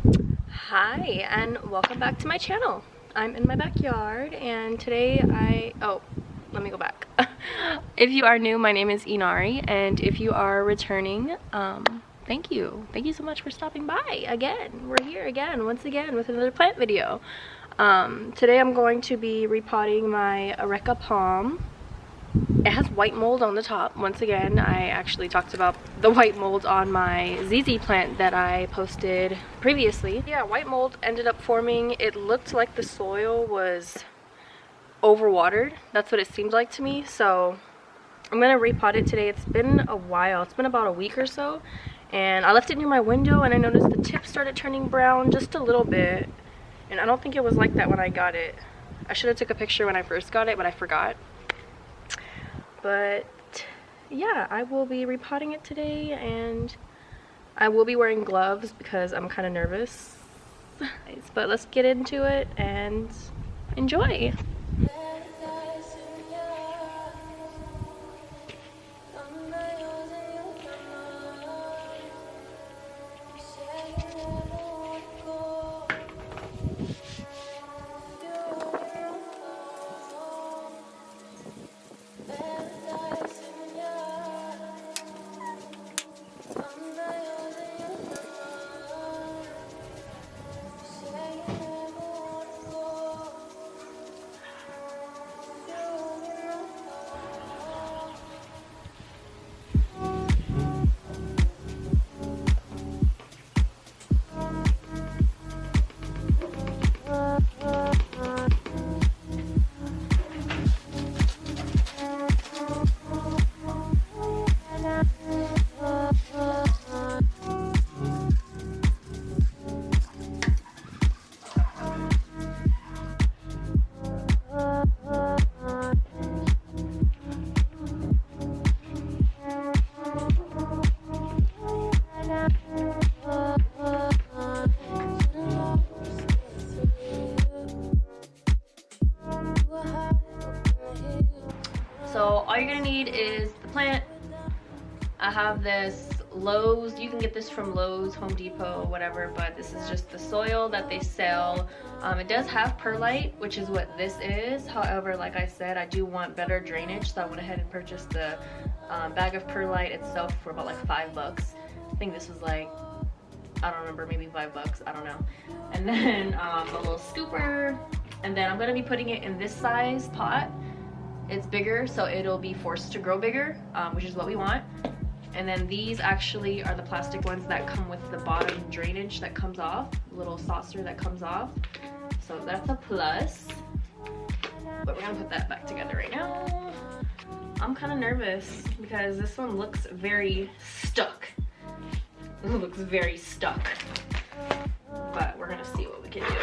Hi and welcome back to my channel. I'm in my backyard and today let me go back. If you are new, my name is Inari, and if you are returning, thank you so much for stopping by again. We're here again, once again, with another plant video. Today I'm going to be repotting my Areca Palm. It has white mold on the top. Once again, I actually talked about the white mold on my ZZ plant that I posted previously. Yeah, white mold ended up forming. It looked like the soil was overwatered. That's what it seemed like to me. So I'm gonna repot it today. It's been a while. It's been about a week or so. And I left it near my window and I noticed the tips started turning brown just a little bit. And I don't think it was like that when I got it. I should have took a picture when I first got it, but I forgot. But yeah, I will be repotting it today, and I will be wearing gloves because I'm kind of nervous. But let's get into it and enjoy. So all you're gonna need is the plant. I have this Lowe's. You can get this from Lowe's, Home Depot, whatever, but this is just the soil that they sell. It does have perlite, which is what this is. However, like I said, I do want better drainage, so I went ahead and purchased the bag of perlite itself for about like $5. I think this was like, I don't remember, maybe $5, I don't know. And then a little scooper, and then I'm gonna be putting it in this size pot. It's bigger, so it'll be forced to grow bigger, which is what we want. And then these actually are the plastic ones that come with the bottom drainage that comes off, little saucer that comes off. So that's a plus. But we're gonna put that back together right now. I'm kind of nervous because this one looks very stuck. It looks very stuck. But we're gonna see what we can do.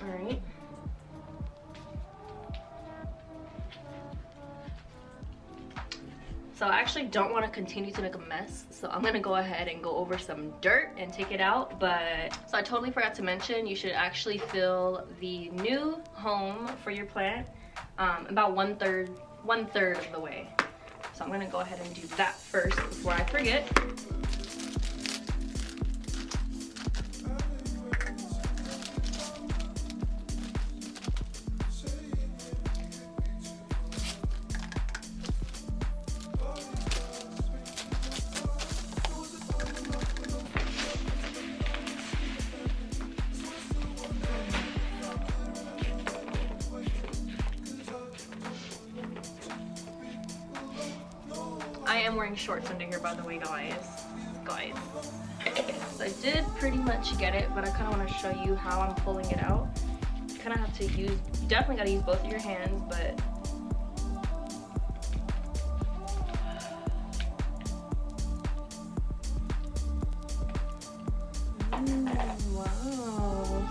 Alright. So I actually don't want to continue to make a mess, so I'm gonna go ahead and go over some dirt and take it out. But so I totally forgot to mention, you should actually fill the new home for your plant about one third of the way. So I'm gonna go ahead and do that first before I forget. I am wearing shorts under here, by the way, guys. So I did pretty much get it, but I kind of want to show you how I'm pulling it out. You kind of have to use, you definitely got to use both of your hands, but wow.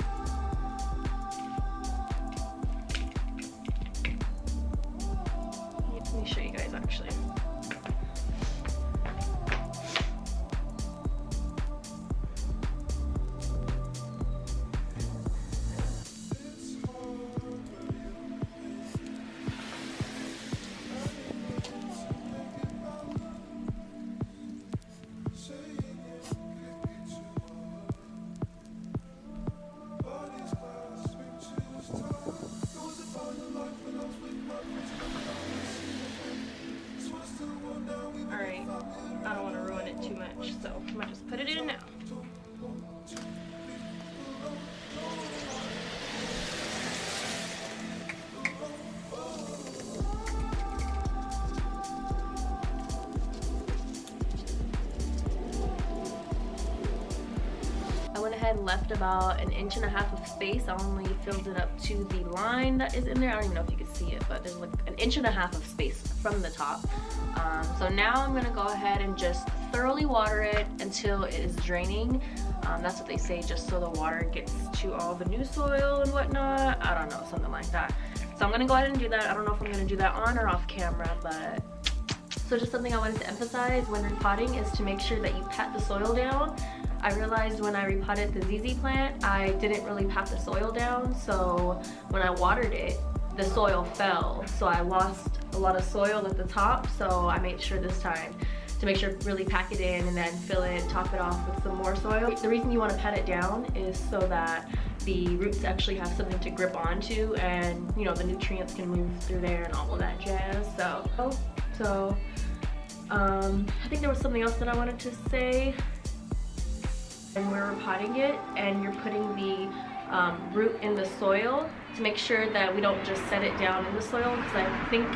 Let me show you guys actually. too much, so I'm gonna just put it in now. I went ahead and left about 1.5 inches of space. I only filled it up to the line that is in there. I don't even know if you can see it, but there's like 1.5 inches of space from the top. So now I'm gonna go ahead and just thoroughly water it until it is draining. That's what they say, just so the water gets to all the new soil and whatnot. I don't know, something like that. So I'm gonna go ahead and do that. I don't know if I'm gonna do that on or off camera, but so just something I wanted to emphasize when repotting is to make sure that you pat the soil down. I realized when I repotted the ZZ plant, I didn't really pat the soil down, so when I watered it, the soil fell. So I lost a lot of soil at the top, so I made sure this time to make sure to really pack it in and then fill it, top it off with some more soil. The reason you want to pat it down is so that the roots actually have something to grip onto, and you know, the nutrients can move through there and all of that jazz. So I think there was something else that I wanted to say. And we're repotting it and you're putting the root in the soil to make sure that we don't just set it down in the soil, because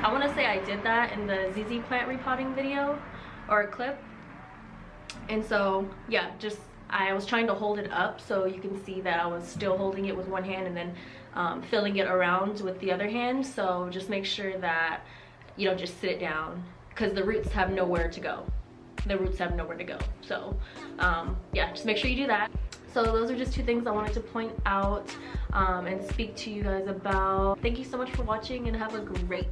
I want to say I did that in the ZZ plant repotting video or a clip. And so yeah, just I was trying to hold it up so you can see that I was still holding it with one hand and then filling it around with the other hand. So just make sure that you don't just sit it down, because the roots have nowhere to go. The roots have nowhere to go. So yeah, just make sure you do that. So those are just 2 things I wanted to point out and speak to you guys about. Thank you so much for watching and have a great